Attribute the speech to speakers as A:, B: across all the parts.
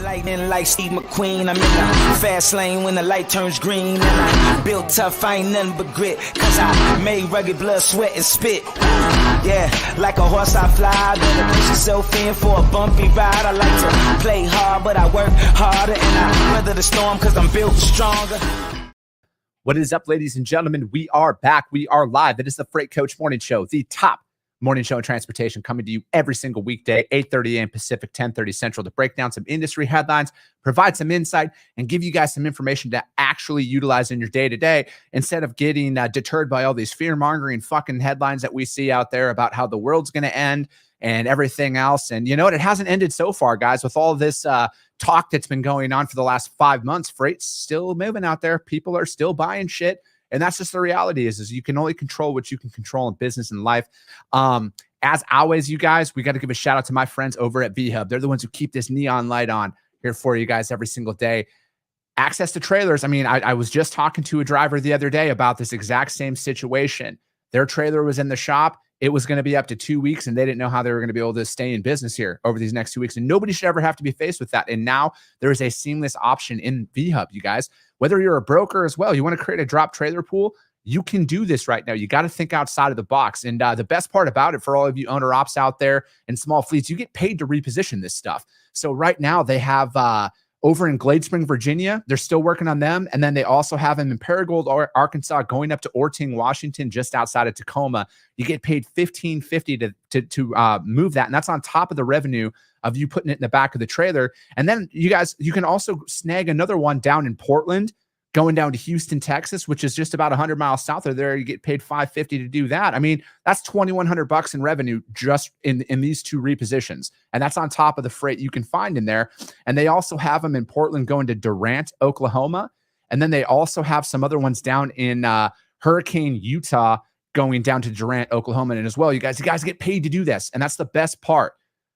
A: Lightning like Steve McQueen. I'm in the fast lane when the light turns green. And I built tough, I ain't nothing but grit. Cause I made rugged blood, sweat, and spit. Yeah, like a horse I fly. Better push yourself in for a bumpy ride. I like to play hard, but I work harder. And I weather the storm cause I'm built stronger.
B: What is up, ladies and gentlemen? We are back. We are live. It is the Freight Coach Morning Show, the top morning show in transportation, coming to you every single weekday, 8:30 a.m. Pacific, 10:30 Central, to break down some industry headlines, provide some insight, and give you guys some information to actually utilize in your day-to-day instead of getting deterred by all these fear-mongering fucking headlines that we see out there about how the world's going to end and everything else. And you know what? It hasn't ended so far, guys. With all this talk that's been going on for the last 5 months, freight's still moving out there. People are still buying shit. And that's just the reality is you can only control what you can control in business and life. As always, you guys, we got to give a shout out to my friends over at V-Hub. They're the ones who keep this neon light on here for you guys every single day. Access to trailers. I mean, I was just talking to a driver the other day about this exact same situation. Their trailer was in the shop. It was going to be up to 2 weeks, and they didn't know how they were going to be able to stay in business here over these next 2 weeks. And nobody should ever have to be faced with that. And now there is a seamless option in V-Hub, you guys. Whether you're a broker as well, you want to create a drop trailer pool, you can do this right now. You got to think outside of the box. And the best part about it, for all of you owner ops out there and small fleets, you get paid to reposition this stuff. So right now they have over in Glade Spring, Virginia, they're still working on them. And then they also have them in Paragould, Arkansas, going up to Orting, Washington, just outside of Tacoma. You get paid $15.50 to move that. And that's on top of the revenue of you putting it in the back of the trailer. And then you guys, you can also snag another one down in Portland, going down to Houston, Texas, which is just about 100 miles south of there. You get paid $550 to do that. I mean, that's $2,100 in revenue just in these two repositions. And that's on top of the freight you can find in there. And they also have them in Portland going to Durant, Oklahoma. And then they also have some other ones down in Hurricane, Utah, going down to Durant, Oklahoma. And as well, you guys get paid to do this. And that's the best part.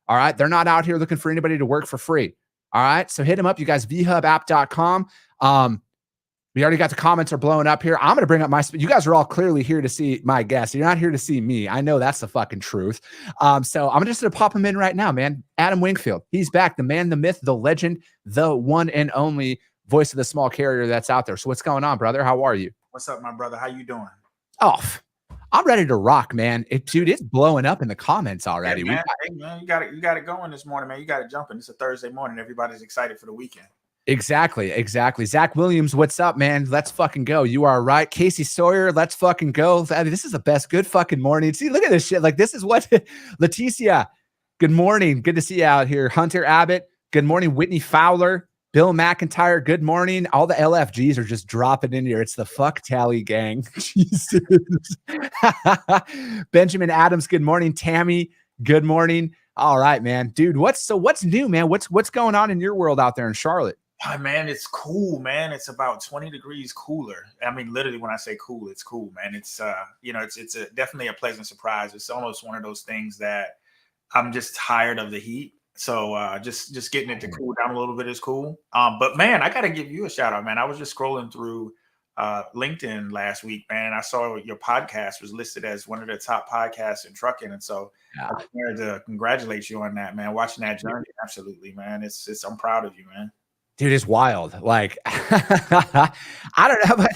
B: All right. They're not out here looking for anybody to work for free. All right. So hit them up, you guys, vhubapp.com. We already got the comments are blowing up here. I'm going to bring up you guys are all clearly here to see my guest. You're not here to see me. I know that's the fucking truth. So I'm just going to pop him in right now, man. Adam Wingfield. He's back. The man, the myth, the legend, the one and only voice of the small carrier that's out there. So what's going on, brother? How are you?
C: What's up, my brother? How you doing?
B: Oh, I'm ready to rock, man. Dude, it's blowing up in the comments already.
C: Yeah, man, you got it going this morning, man. You got it jumping. It's a Thursday morning. Everybody's excited for the weekend.
B: Exactly. Zach Williams, what's up, man? Let's fucking go. You are right. Casey Sawyer, let's fucking go. I mean, this is the best. Good fucking morning. See, look at this shit. Like, this is what Leticia. Good morning. Good to see you out here. Hunter Abbott. Good morning. Whitney Fowler. Bill McIntyre. Good morning. All the LFGs are just dropping in here. It's the fuck tally gang. Jesus. Benjamin Adams. Good morning. Tammy. Good morning. All right, man. Dude, what's new, man? What's going on in your world out there in Charlotte?
C: Oh, man, it's cool, man. It's about 20 degrees cooler. I mean, literally, when I say cool, it's cool, man. It's it's definitely a pleasant surprise. It's almost one of those things that I'm just tired of the heat. So just getting it to cool down a little bit is cool. But man, I got to give you a shout out, man. I was just scrolling through LinkedIn last week, man. I saw your podcast was listed as one of the top podcasts in trucking. And so I just wanted to congratulate you on that, man. Watching that journey. Absolutely, man. I'm proud of you, man.
B: Dude, it's wild. Like, I don't know, but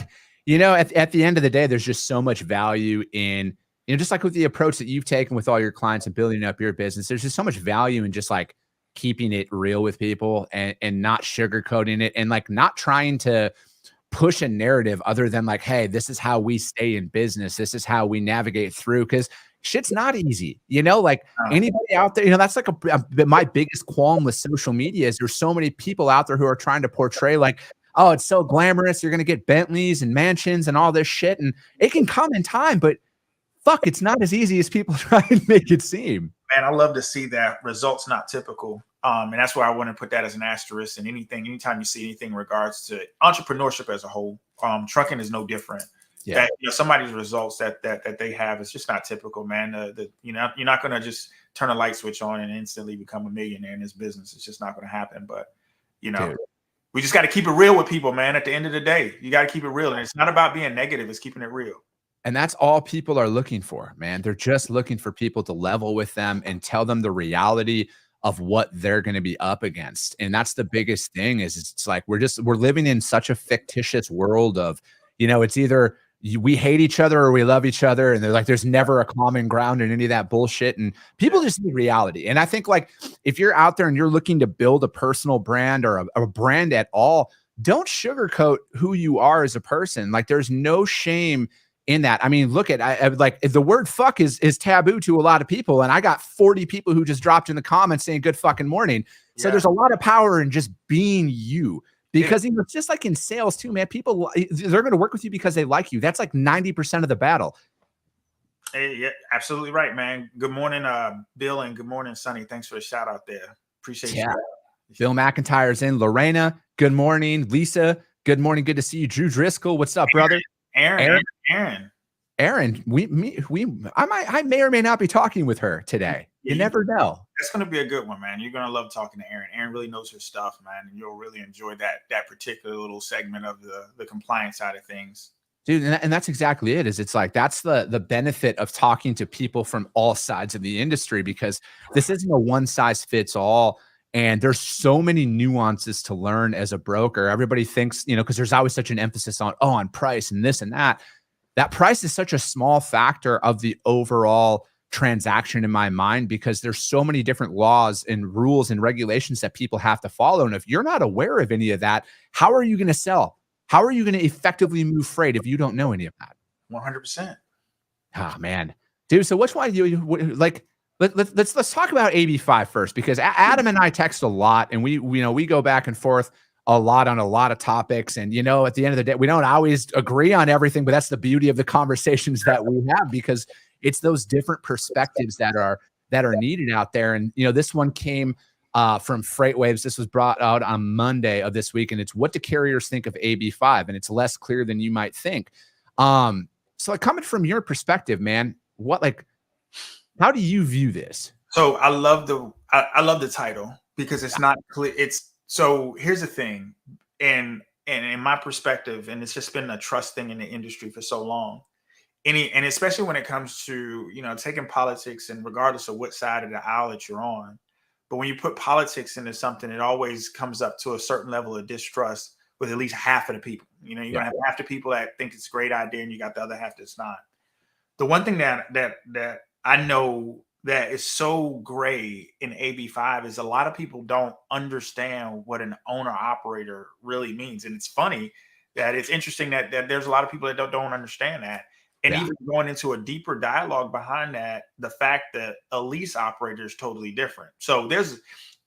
B: at the end of the day, there's just so much value in, just like with the approach that you've taken with all your clients and building up your business, there's just so much value in just like keeping it real with people and not sugarcoating it and like not trying to push a narrative other than like, hey, this is how we stay in business. This is how we navigate through. Cause shit's not easy, like anybody out there, that's like my biggest qualm with social media is there's so many people out there who are trying to portray like, oh, it's so glamorous. You're going to get Bentleys and mansions and all this shit. And it can come in time, but fuck, it's not as easy as people try and make it seem.
C: Man, I love to see that results not typical. And that's why I want to put that as an asterisk and anytime you see anything in regards to entrepreneurship as a whole, trucking is no different. Yeah. That somebody's results that they have is just not typical, man. You're not going to just turn a light switch on and instantly become a millionaire in this business. It's just not going to happen. But Dude. We just got to keep it real with people, man. At the end of the day, you got to keep it real, and it's not about being negative; it's keeping it real.
B: And that's all people are looking for, man. They're just looking for people to level with them and tell them the reality of what they're going to be up against. And that's the biggest thing is it's like we're living in such a fictitious world of, it's either we hate each other or we love each other. And they're like, there's never a common ground in any of that bullshit. And people just need reality. And I think like if you're out there and you're looking to build a personal brand or a brand at all, don't sugarcoat who you are as a person. Like there's no shame in that. I mean, look at I like the word fuck is taboo to a lot of people. And I got 40 people who just dropped in the comments saying good fucking morning. So there's a lot of power in just being you. Because it's just like in sales too, man. People, they're going to work with you because they like you. That's like 90% of the battle.
C: Hey, yeah, absolutely right, man. Good morning, Bill, and good morning, Sonny. Thanks for the shout out there. Appreciate you.
B: Bill McIntyre's in. Lorena, good morning. Lisa, good morning. Good to see you. Drew Driscoll, what's up, brother?
C: Aaron.
B: I may or may not be talking with her today. You never know.
C: That's going to be a good one, man. You're going to love talking to Aaron. Aaron really knows her stuff, man, and you'll really enjoy that particular little segment of the compliance side of things.
B: Dude, and that's exactly it. It's like that's the benefit of talking to people from all sides of the industry, because this isn't a one size fits all. And there's so many nuances to learn as a broker. Everybody thinks, because there's always such an emphasis on price and this and that. That price is such a small factor of the overall transaction in my mind, because there's so many different laws and rules and regulations that people have to follow. And if you're not aware of any of that, how are you going to sell? How are you going to effectively move freight if you don't know any of that?
C: 100%.
B: Ah, man, dude. So which one do you like? Let's talk about AB5 first, because Adam and I text a lot, and we go back and forth a lot on a lot of topics. And, at the end of the day, we don't always agree on everything, but that's the beauty of the conversations that we have, because it's those different perspectives that are needed out there. And, this one came from FreightWaves. This was brought out on Monday of this week, and it's what do carriers think of AB5? And it's less clear than you might think. So like, coming from your perspective, man, how do you view this?
C: So I love the title, because it's not clear. So here's the thing, and in my perspective, and it's just been a trust thing in the industry for so long. And especially when it comes to, taking politics, and regardless of what side of the aisle that you're on, but when you put politics into something, it always comes up to a certain level of distrust with at least half of the people. You're going to have half the people that think it's a great idea, and you got the other half that's not. The one thing that I know that is so gray in AB5 is a lot of people don't understand what an owner operator really means. And it's funny that it's interesting that there's a lot of people that don't understand that. And even going into a deeper dialogue behind that, the fact that a lease operator is totally different. So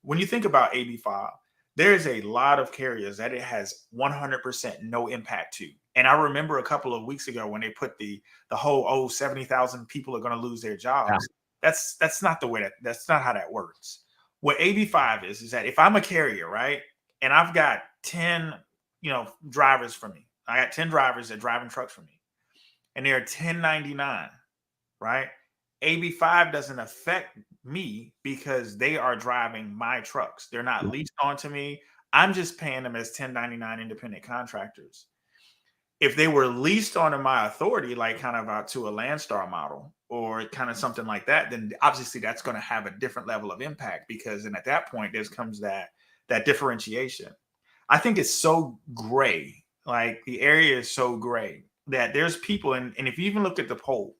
C: when you think about AB5, there's a lot of carriers that it has 100% no impact to. And I remember a couple of weeks ago when they put the whole 70,000 people are going to lose their jobs. Yeah. That's not the way that's not how that works. What AB5 is that if I'm a carrier, right, and I've got 10, drivers for me, I got 10 drivers that driving trucks for me, and they're 1099, right? AB5 doesn't affect me because they are driving my trucks. They're not leased onto me. I'm just paying them as 1099 independent contractors. If they were leased onto my authority, like kind of out to a Landstar model or kind of something like that, then obviously that's going to have a different level of impact, because then at that point there comes that differentiation. I think it's so gray. Like the area is so gray that there's people, and if you even looked at the poll,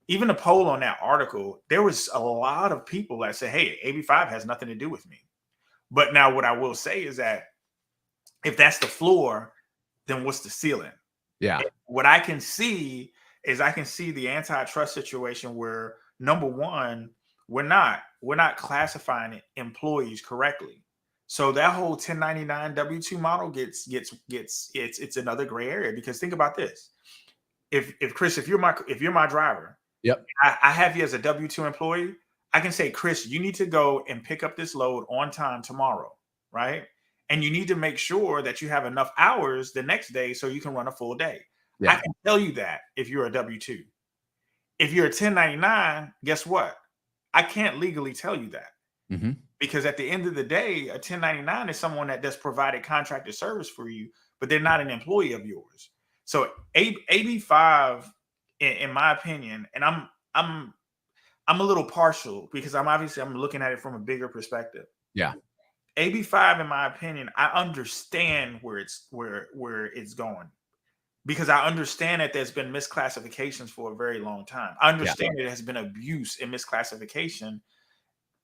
C: even the poll on that article, there was a lot of people that say, hey, AB5 has nothing to do with me. But now what I will say is that if that's the floor, then what's the ceiling?
B: Yeah.
C: And what I can see is the antitrust situation where, number one, we're not classifying employees correctly. So that whole 1099 W-2 model it's another gray area, because think about this. If Chris, if you're my driver,
B: yep,
C: I have you as a W-2 employee, I can say, Chris, you need to go and pick up this load on time tomorrow, right? And you need to make sure that you have enough hours the next day so you can run a full day. Yeah. I can tell you that if you're a W-2. If you're a 1099, guess what? I can't legally tell you that.
B: Mm-hmm.
C: Because at the end of the day, a 1099 is someone that does provided contracted service for you, but they're not an employee of yours. So AB5, in my opinion, and I'm I'm a little partial because I'm looking at it from a bigger perspective.
B: Yeah.
C: AB5, in my opinion, I understand where it's going, because I understand that there's been misclassifications for a very long time. I understand there has been abuse and misclassification,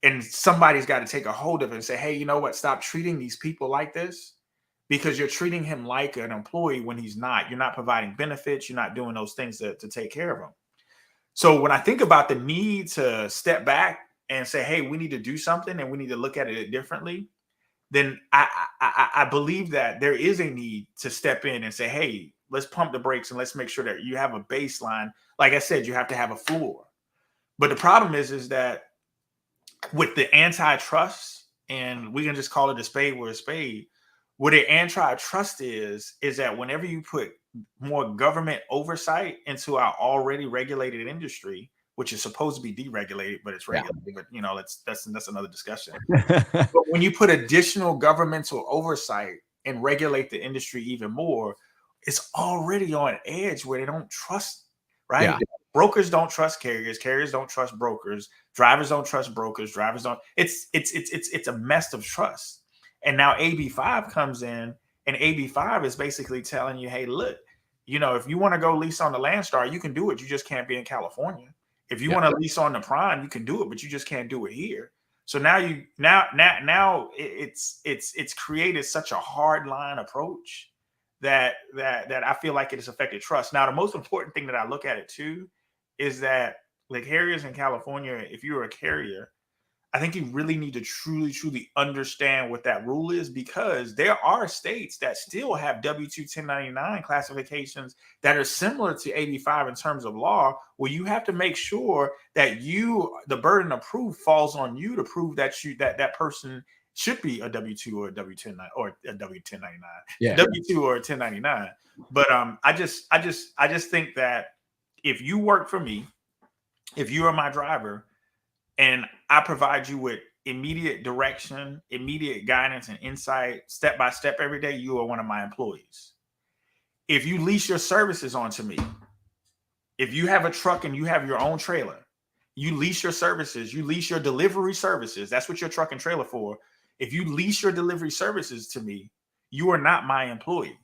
C: and somebody's got to take a hold of it and say, hey, you know what? Stop treating these people like this, because you're treating him like an employee when he's not. You're not providing benefits. You're not doing those things to take care of him. So when I think about the need to step back and say, hey, we need to do something and we need to look at it differently, then I believe that there is a need to step in and say, hey, let's pump the brakes and let's make sure that you have a baseline. Like I said, you have to have a floor. But the problem is that with the antitrust, and we can just call it a spade where a spade, what the antitrust is that whenever you put more government oversight into our already regulated industry, which is supposed to be deregulated, but it's regulated. Yeah. But you know, that's another discussion. But when you put additional governmental oversight and regulate the industry even more, it's already on edge where they don't trust, right? Yeah. Brokers don't trust carriers. Carriers don't trust brokers. Drivers don't trust brokers. Drivers don't. It's a mess of trust. And now AB5 comes in, and AB5 is basically telling you, hey, look, you know, if you want to go lease on the Landstar, you can do it. You just can't be in California. If you want to lease on the Prime, you can do it, but you just can't do it here. So now it's created such a hard line approach that I feel like it has affected trust. Now, the most important thing that I look at it too is that, like, carriers in California, if you're a carrier, I think you really need to truly understand what that rule is, because there are states that still have W-2 1099 classifications that are similar to AB5 in terms of law, where you have to make sure that the burden of proof falls on you to prove that that person should be a W-2 or a W-10 or a W-1099, W-2 or a 1099. But I just think that if you work for me, if you are my driver, and I provide you with immediate direction, immediate guidance and insight, step by step every day, you are one of my employees. If you lease your services onto me, if you have a truck and you have your own trailer, you lease your services, you lease your delivery services. That's what your truck and trailer for. If you lease your delivery services to me, you are not my employee.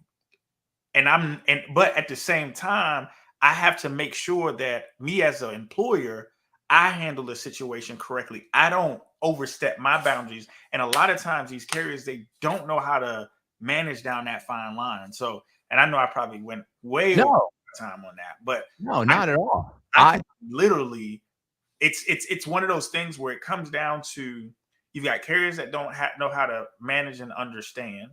C: But at the same time, I have to make sure that me as an employer, I handle the situation correctly. I don't overstep my boundaries. And a lot of times these carriers, they don't know how to manage down that fine line. So, and I know I probably went way over time on that, but
B: no, not at all.
C: I literally, it's one of those things where it comes down to, you've got carriers that don't know how to manage and understand.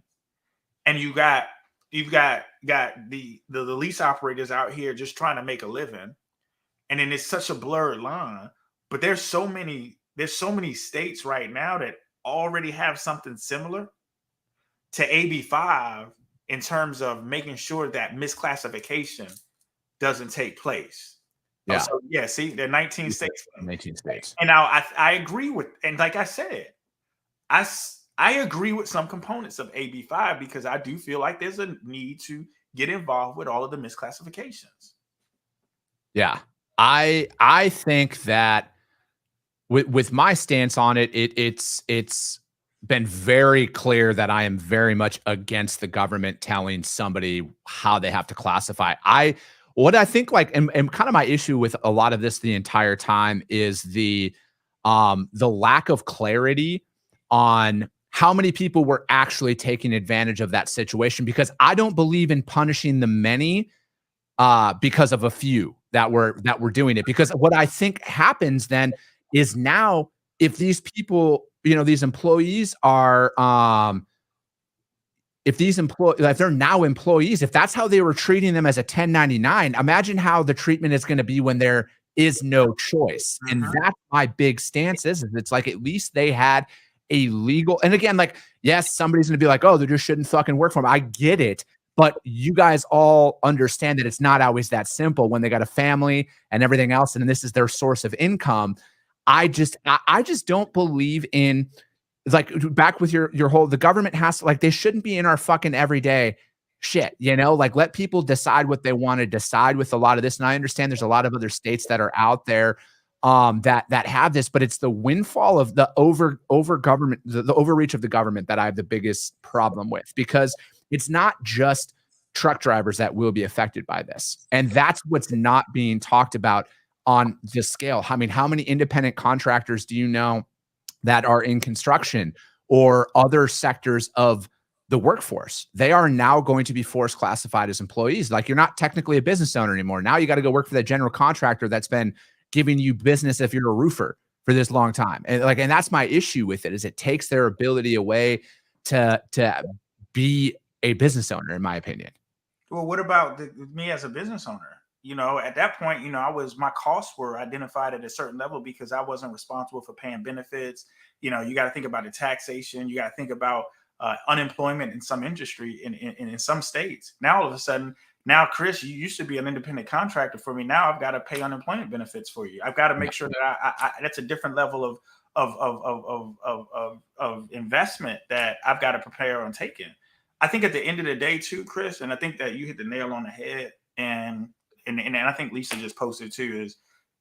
C: And you've got the lease operators out here just trying to make a living. And then it's such a blurred line, but there's so many states right now that already have something similar to AB5 in terms of making sure that misclassification doesn't take place. Yeah. So, yeah. See, there are 19 states.
B: 19 states.
C: And now I agree with, and like I said, I agree with some components of AB5, because I do feel like there's a need to get involved with all of the misclassifications.
B: Yeah. I think that with my stance on it, it's been very clear that I am very much against the government telling somebody how they have to classify. What I think, like, and kind of my issue with a lot of this the entire time is the lack of clarity on how many people were actually taking advantage of that situation, because I don't believe in punishing the many because of a few that were doing it. Because what I think happens then is, now if these people, you know, these employees are, if they're now employees, if that's how they were treating them as a 1099, imagine how the treatment is going to be when there is no choice. And that's my big stance is it's like, at least they had a legal, and again, like, yes, somebody's going to be like, oh, they just shouldn't fucking work for them. I get it. But you guys all understand that it's not always that simple when they got a family and everything else, and this is their source of income. I just don't believe in, like, back with your whole, the government has to, like, they shouldn't be in our fucking everyday shit, you know, like, let people decide what they want to decide with a lot of this. And I understand there's a lot of other states that are out there that have this, but it's the windfall of the over government, the overreach of the government that I have the biggest problem with, because it's not just truck drivers that will be affected by this. And that's what's not being talked about on the scale. I mean, how many independent contractors do you know that are in construction or other sectors of the workforce? They are now going to be forced classified as employees. Like, you're not technically a business owner anymore. Now you got to go work for that general contractor that's been giving you business if you're a roofer for this long time. And that's my issue with it, is it takes their ability away to be a business owner, in my opinion.
C: Well, what about me as a business owner? At that point, my costs were identified at a certain level because I wasn't responsible for paying benefits. You got to think about the taxation. You got to think about unemployment in some industry in some states. Now, all of a sudden, Chris, you used to be an independent contractor for me. Now I've got to pay unemployment benefits for you. I've got to make sure that I that's a different level of investment that I've got to prepare on taking. I think at the end of the day too, Chris, and I think that you hit the nail on the head, and I think Lisa just posted too, is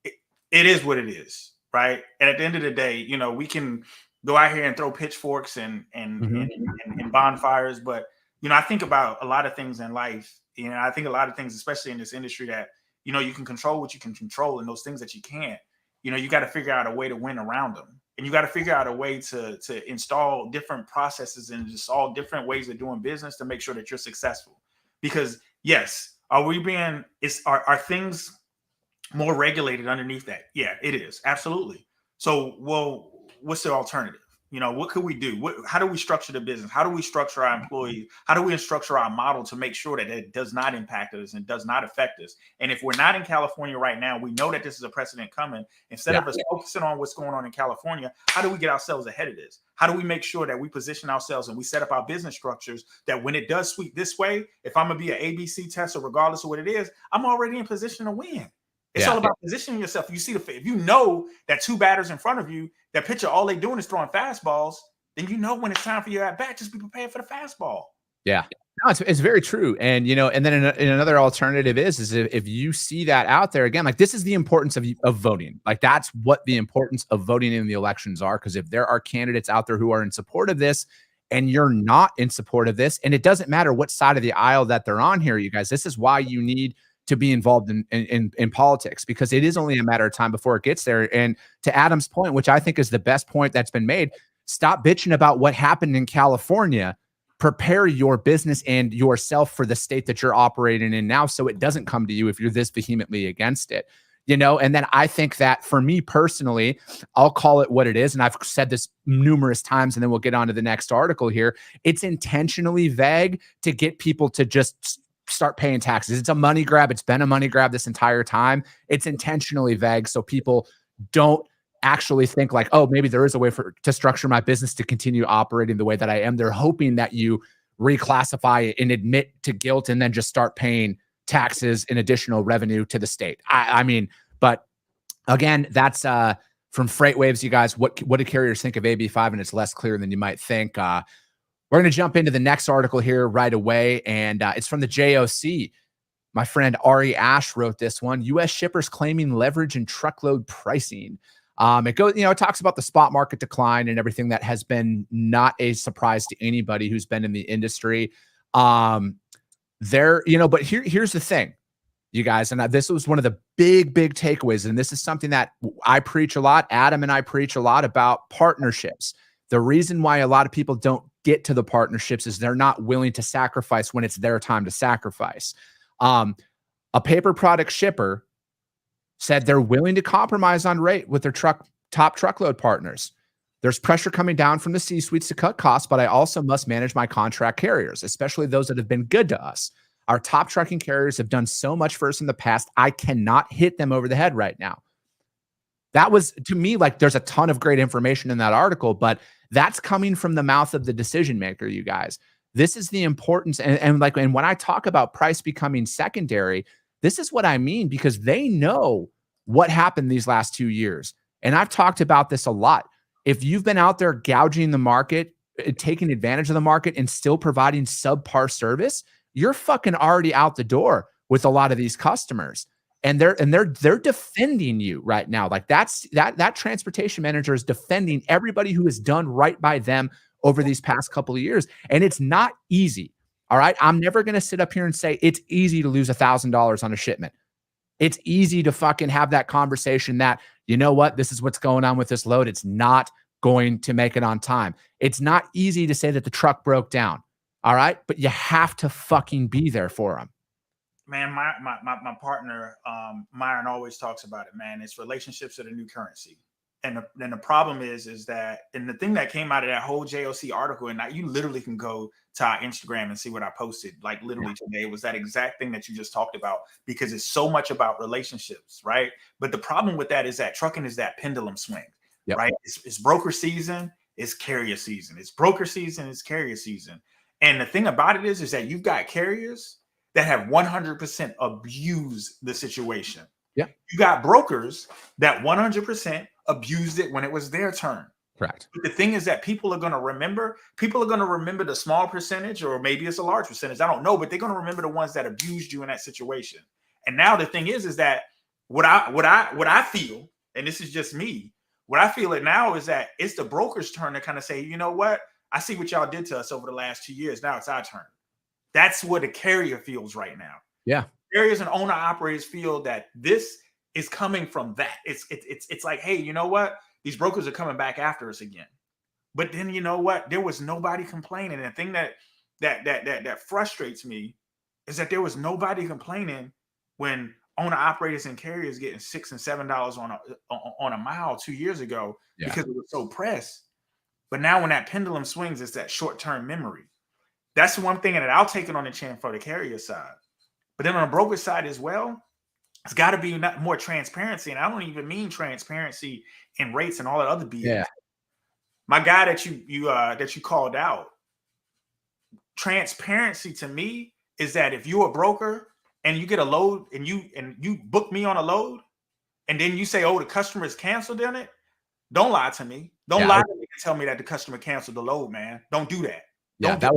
C: it is what it is, right? And at the end of the day, we can go out here and throw pitchforks and bonfires, but I think about a lot of things in life. I think a lot of things, especially in this industry, that you can control what you can control, and those things that you can't, you got to figure out a way to win around them. And you got to figure out a way to install different processes and just all different ways of doing business to make sure that you're successful. Because yes, are things more regulated underneath that? Yeah, it is. Absolutely. So, well, what's the alternative? What could we do? How do we structure the business? How do we structure our employees? How do we structure our model to make sure that it does not impact us and does not affect us? And if we're not in California right now, we know that this is a precedent coming. Instead of us focusing on what's going on in California, how do we get ourselves ahead of this? How do we make sure that we position ourselves and we set up our business structures that when it does sweep this way, if I'm going to be an ABC tester, regardless of what it is, I'm already in position to win. It's all about positioning yourself. If you know that two batters in front of you, that pitcher, all they doing is throwing fastballs, then when it's time for you at bat, just be prepared for the fastball.
B: Yeah. No, it's very true. And, and then in another alternative is if you see that out there again, like, this is the importance of voting. Like, that's what the importance of voting in the elections are. Because if there are candidates out there who are in support of this and you're not in support of this, and it doesn't matter what side of the aisle that they're on here, you guys, this is why you need to be involved in politics, because it is only a matter of time before it gets there. And to Adam's point, which I think is the best point that's been made, stop bitching about what happened in California. Prepare your business and yourself for the state that you're operating in now, so it doesn't come to you if you're this vehemently against it. And then I think that for me personally, I'll call it what it is. And I've said this numerous times, and then we'll get on to the next article here. It's intentionally vague to get people to just start paying taxes. It's a money grab. It's been a money grab this entire time. It's intentionally vague so people don't actually think like, oh, maybe there is a way to structure my business to continue operating the way that I am. They're hoping that you reclassify it and admit to guilt and then just start paying taxes and additional revenue to the state. I mean, but again, that's from Freight Waves, you guys. What do carriers think of AB5? And it's less clear than you might think. We're going to jump into the next article here right away, and it's from the JOC. My friend Ari Ash wrote this one. U.S. shippers claiming leverage in truckload pricing. It goes, it talks about the spot market decline and everything that has been not a surprise to anybody who's been in the industry. But here's the thing, you guys, and this was one of the big takeaways, and this is something that I preach a lot. Adam and I preach a lot about partnerships. The reason why a lot of people don't get to the partnerships is they're not willing to sacrifice when it's their time to sacrifice. A paper product shipper said they're willing to compromise on rate with their top truckload partners. There's pressure coming down from the C-suites to cut costs, but I also must manage my contract carriers, especially those that have been good to us. Our top trucking carriers have done so much for us in the past. I cannot hit them over the head right now. That was, to me, like, there's a ton of great information in that article, but that's coming from the mouth of the decision maker, you guys. This is the importance. And when I talk about price becoming secondary, this is what I mean, because they know what happened these last 2 years. And I've talked about this a lot. If you've been out there gouging the market, taking advantage of the market and still providing subpar service, you're fucking already out the door with a lot of these customers. and they're defending you right now. Like that transportation manager is defending everybody who has done right by them over these past couple of years. And it's not easy. All right. I'm never going to sit up here and say it's easy to lose $1,000 on a shipment. It's easy to fucking have that conversation that, you know what, this is what's going on with this load. It's not going to make it on time. It's not easy to say that the truck broke down. All right. But you have to fucking be there for them.
C: Man, my partner, Myron, always talks about it, man. It's relationships are the new currency. And the problem is that, and the thing that came out of that whole JOC article, and you literally can go to our Instagram and see what I posted, like literally today, was that exact thing that you just talked about, because it's so much about relationships, right? But the problem with that is that trucking is that pendulum swing, right? It's broker season, it's carrier season. It's broker season, it's carrier season. And the thing about it is that you've got carriers that have 100% abused the situation.
B: Yeah.
C: You got brokers that 100% abused it when it was their turn.
B: Correct.
C: But the thing is that people are going to remember the small percentage, or maybe it's a large percentage. I don't know, but they're going to remember the ones that abused you in that situation. And now the thing is that what I feel, and this is just me, what I feel it now is that it's the broker's turn to kind of say, you know what? I see what y'all did to us over the last 2 years. Now it's our turn. That's what a carrier feels right now.
B: Yeah.
C: Carriers and owner operators feel that this is coming from that. It's like, hey, you know what? These brokers are coming back after us again. But then you know what? There was nobody complaining. And the thing that frustrates me is that there was nobody complaining when owner operators and carriers getting $6 and $7 on a mile 2 years ago because it was so pressed. But now when that pendulum swings, it's that short-term memory. That's the one thing that I'll take it on the chin for the carrier side. But then on the broker side as well, it's got to be more transparency. And I don't even mean transparency in rates and all that other BS.
B: Yeah.
C: My guy that you called out, transparency to me is that if you're a broker and you get a load and you book me on a load, and then you say, oh, the customer is canceled in it, don't lie to me. Don't lie to me and tell me that the customer canceled the load, man. Don't do that.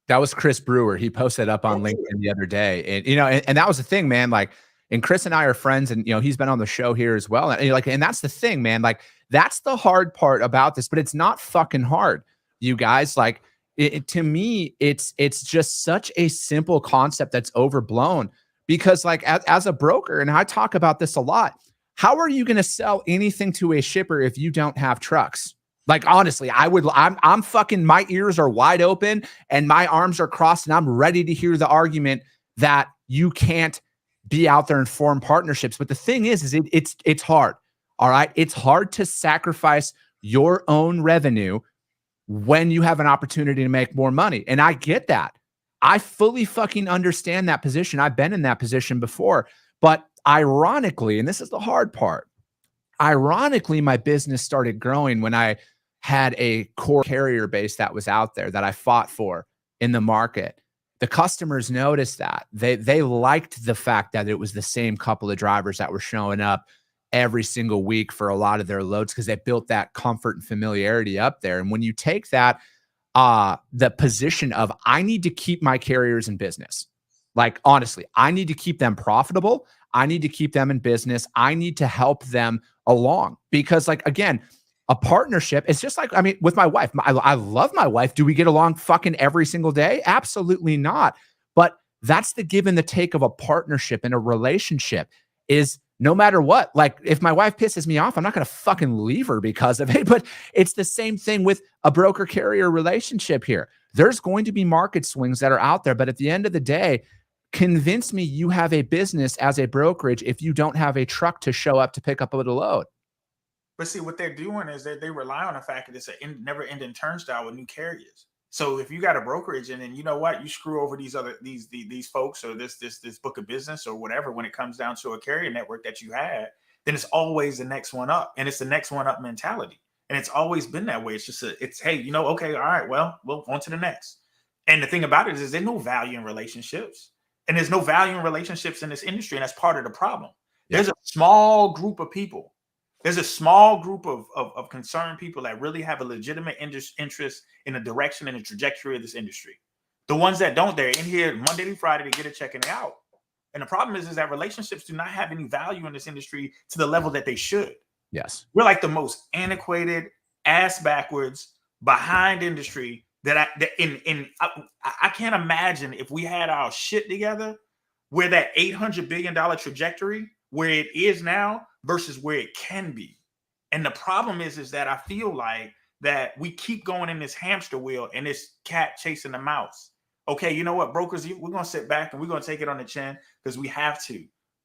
B: That was Chris Brewer. He posted up on LinkedIn the other day. And, and that was the thing, man. Like, and Chris and I are friends, and, he's been on the show here as well. And that's the thing, man. Like, that's the hard part about this, but it's not fucking hard, you guys. Like, to me, it's just such a simple concept that's overblown, because like as a broker, and I talk about this a lot, how are you going to sell anything to a shipper if you don't have trucks? Like, honestly, I'm fucking, my ears are wide open and my arms are crossed and I'm ready to hear the argument that you can't be out there and form partnerships. But the thing is it's hard. All right. It's hard to sacrifice your own revenue when you have an opportunity to make more money. And I get that. I fully fucking understand that position. I've been in that position before, but ironically, and this is the hard part, ironically, my business started growing when I had a core carrier base that was out there that I fought for in the market. The customers noticed that. They liked the fact that it was the same couple of drivers that were showing up every single week for a lot of their loads, because they built that comfort and familiarity up there. And when you take that, the position of, I need to keep my carriers in business. Like, honestly, I need to keep them profitable. I need to keep them in business. I need to help them along, because, like, again, a partnership, it's just like, I mean, with my wife, I love my wife. Do we get along fucking every single day? Absolutely not. But that's the give and the take of a partnership and a relationship, is no matter what, like, if my wife pisses me off, I'm not going to fucking leave her because of it. But it's the same thing with a broker carrier relationship here. There's going to be market swings that are out there, but at the end of the day, convince me you have a business as a brokerage if you don't have a truck to show up to pick up a load.
C: But see, what they're doing is they rely on the fact that it's a never-ending turnstile with new carriers. So if you got a brokerage and then, you know what, you screw over these folks or this book of business or whatever, when it comes down to a carrier network that you had, then it's always the next one up, and it's the next one up mentality. And it's always been that way. It's just hey, okay, all right, well, on to the next. And the thing about it is there's no value in relationships. And there's no value in relationships in this industry. And that's part of the problem. Yeah. There's a small group of people. There's a small group of concerned people that really have a legitimate interest in the direction and the trajectory of this industry. The ones that don't, they're in here Monday to Friday to get a check and out. And the problem is that relationships do not have any value in this industry to the level that they should.
B: Yes.
C: We're like the most antiquated, ass backwards, behind industry I can't imagine if we had our shit together where that $800 billion trajectory, where it is now versus where it can be. And the problem is that I feel like that we keep going in this hamster wheel and this cat chasing the mouse. Okay, you know what, brokers, we're going to sit back and we're going to take it on the chin because we have to.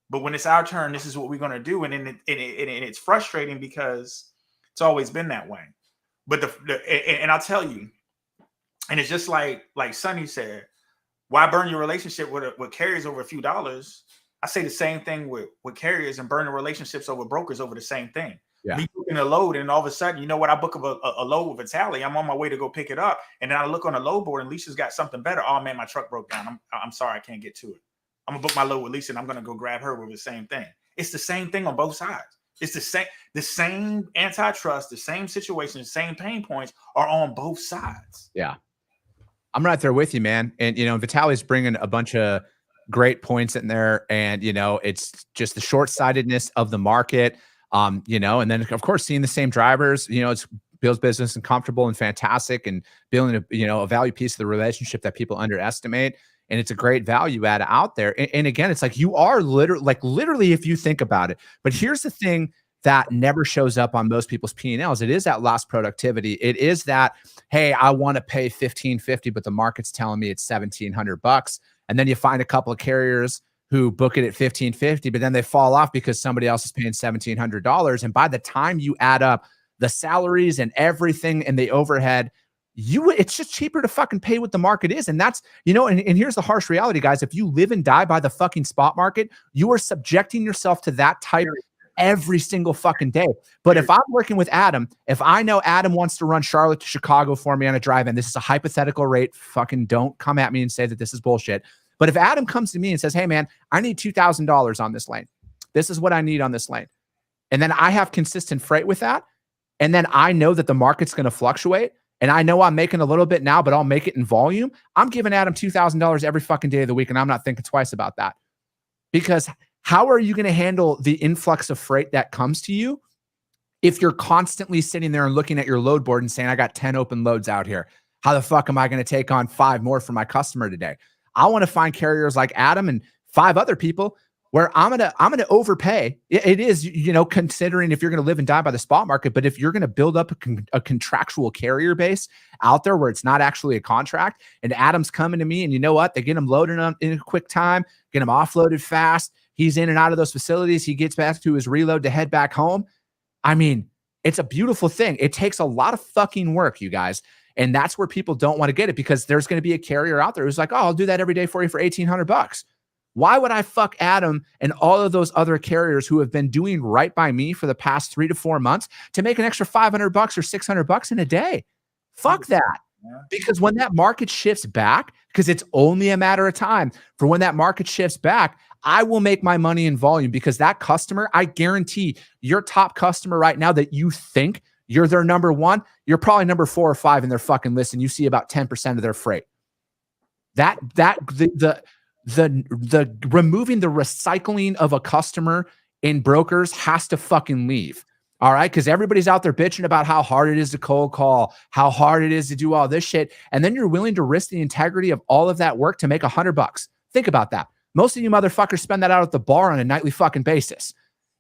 C: But when it's our turn, this is what we're going to do. And it's frustrating because it's always been that way. But and I'll tell you, and it's just like Sonny said, why burn your relationship with carriers over a few dollars? I say the same thing with carriers and burning relationships over brokers over the same thing.
B: Yeah.
C: Me booking a load, and all of a sudden, you know what? I book a load with Vitaly. I'm on my way to go pick it up, and then I look on the load board, and Lisa's got something better. Oh man, my truck broke down. I'm sorry, I can't get to it. I'm gonna book my load with Lisa, and I'm gonna go grab her with the same thing. It's the same thing on both sides. It's the same antitrust, the same situation, the same pain points are on both sides.
B: Yeah, I'm right there with you, man. And Vitaly's bringing a bunch of great points in there, and it's just the short-sightedness of the market. And then of course seeing the same drivers, it's builds business and comfortable and fantastic, and building a value piece of the relationship that people underestimate. And it's a great value add out there. And again, it's like you are literally, if you think about it. But here's the thing that never shows up on most people's P&Ls. It is that lost productivity. It is that, hey, I want to pay $1,550, but the market's telling me it's $1,700. And then you find a couple of carriers who book it at $1,550, but then they fall off because somebody else is paying $1,700. And by the time you add up the salaries and everything and the overhead, it's just cheaper to fucking pay what the market is. And that's, and here's the harsh reality, guys. If you live and die by the fucking spot market, you are subjecting yourself to that type every single fucking day. But if I'm working with Adam, if I know Adam wants to run Charlotte to Chicago for me on a drive-in, this is a hypothetical rate. Fucking don't come at me and say that this is bullshit. But if Adam comes to me and says, hey man, I need $2,000 on this lane. This is what I need on this lane. And then I have consistent freight with that. And then I know that the market's going to fluctuate. And I know I'm making a little bit now, but I'll make it in volume. I'm giving Adam $2,000 every fucking day of the week. And I'm not thinking twice about that. Because how are you going to handle the influx of freight that comes to you if you're constantly sitting there and looking at your load board and saying, I got 10 open loads out here. How the fuck am I going to take on 5 more for my customer today? I want to find carriers like Adam and 5 other people where I'm gonna overpay. It is, considering if you're going to live and die by the spot market, but if you're going to build up a contractual carrier base out there where it's not actually a contract, and Adam's coming to me, and you know what? They get him loaded on in a quick time, get him offloaded fast. He's in and out of those facilities. He gets back to his reload to head back home. I mean, it's a beautiful thing. It takes a lot of fucking work, you guys. And that's where people don't want to get it, because there's going to be a carrier out there who's like, oh, I'll do that every day for you for $1,800. Why would I fuck Adam and all of those other carriers who have been doing right by me for the past 3 to 4 months to make an extra $500 or $600 in a day? Fuck that. Because when that market shifts back, because it's only a matter of time for when that market shifts back, I will make my money in volume, because that customer, I guarantee your top customer right now that you think you're their number one, you're probably number 4 or 5 in their fucking list, and you see about 10% of their freight. The removing the recycling of a customer in brokers has to fucking leave. All right. Because everybody's out there bitching about how hard it is to cold call, how hard it is to do all this shit. And then you're willing to risk the integrity of all of that work to make $100. Think about that. Most of you motherfuckers spend that out at the bar on a nightly fucking basis.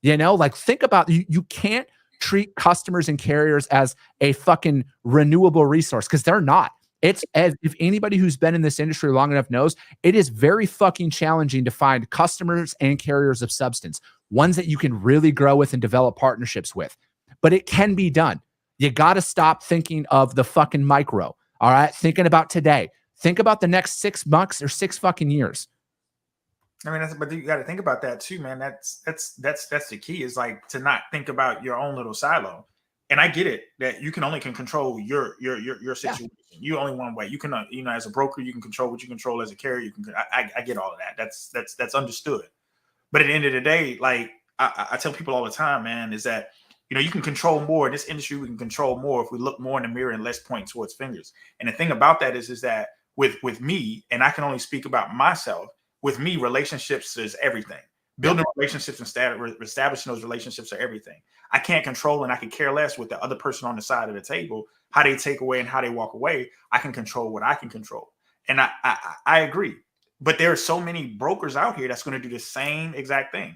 B: Think about, you can't treat customers and carriers as a fucking renewable resource, because they're not. It's, as if anybody who's been in this industry long enough knows, it is very fucking challenging to find customers and carriers of substance, ones that you can really grow with and develop partnerships with. But it can be done. You got to stop thinking of the fucking micro. All right. Thinking about today. Think about the next 6 months or 6 fucking years.
C: I mean, but you got to think about that too, man. That's the key, is like to not think about your own little silo. And I get it that you can only control your situation. Yeah. You only one way. You can, as a broker, you can control what you control. As a carrier, you can. I get all of that. That's understood. But at the end of the day, like I tell people all the time, man, is that you can control more in this industry. We can control more if we look more in the mirror and less point towards fingers. And the thing about that is that with me, and I can only speak about myself. with me, relationships is everything. Building relationships and establishing those relationships are everything. I can't control, and I can care less with the other person on the side of the table, how they take away and how they walk away. I can control what I can control. And I agree. But there are so many brokers out here that's going to do the same exact thing.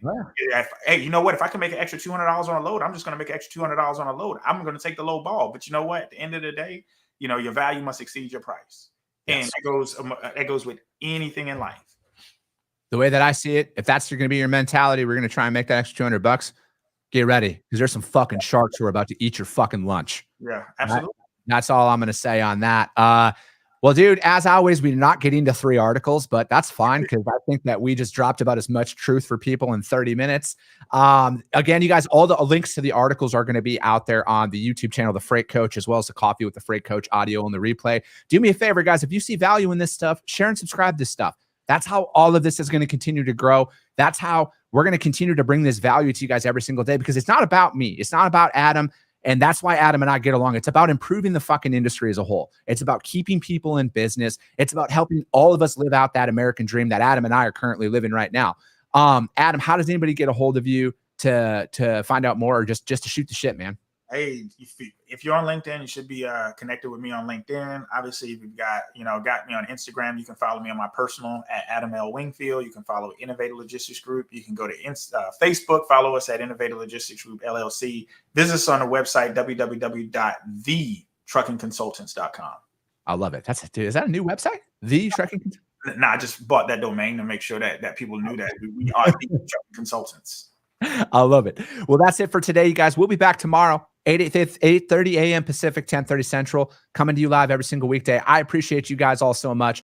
C: Hey, you know what? If I can make an extra $200 on a load, I'm just going to make an extra $200 on a load. I'm going to take the low ball. But you know what? At the end of the day, you know, your value must exceed your price. And that goes with anything in life.
B: The way that I see it, if that's going to be your mentality, we're going to try and make that extra $200. Get ready, because there's some fucking sharks who are about to eat your fucking lunch.
C: Yeah, absolutely.
B: That's all I'm going to say on that. Well, dude, as always, we're not getting to 3 articles, but that's fine, because I think that we just dropped about as much truth for people in 30 minutes. Again, you guys, all the links to the articles are going to be out there on the YouTube channel, The Freight Coach, as well as the Coffee with the Freight Coach audio and the replay. Do me a favor, guys. If you see value in this stuff, share and subscribe to this stuff. That's how all of this is going to continue to grow. That's how we're going to continue to bring this value to you guys every single day, because it's not about me. It's not about Adam. And that's why Adam and I get along. It's about improving the fucking industry as a whole. It's about keeping people in business. It's about helping all of us live out that American dream that Adam and I are currently living right now. Adam, how does anybody get a hold of you to find out more, or just to shoot the shit, man?
C: Hey, if you're on LinkedIn, you should be connected with me on LinkedIn. Obviously, if you've got me on Instagram, you can follow me on my personal at Adam L. Wingfield. You can follow Innovative Logistics Group. You can go to Facebook, follow us at Innovative Logistics Group LLC. Visit us on the website, www.thetruckingconsultants.com.
B: I love it. Is that a new website? The Trucking?
C: No, I just bought that domain to make sure that people knew that we are the Trucking Consultants.
B: I love it. Well, that's it for today, you guys. We'll be back tomorrow, 8:30 a.m. Pacific, 10:30 Central, coming to you live every single weekday. I appreciate you guys all so much.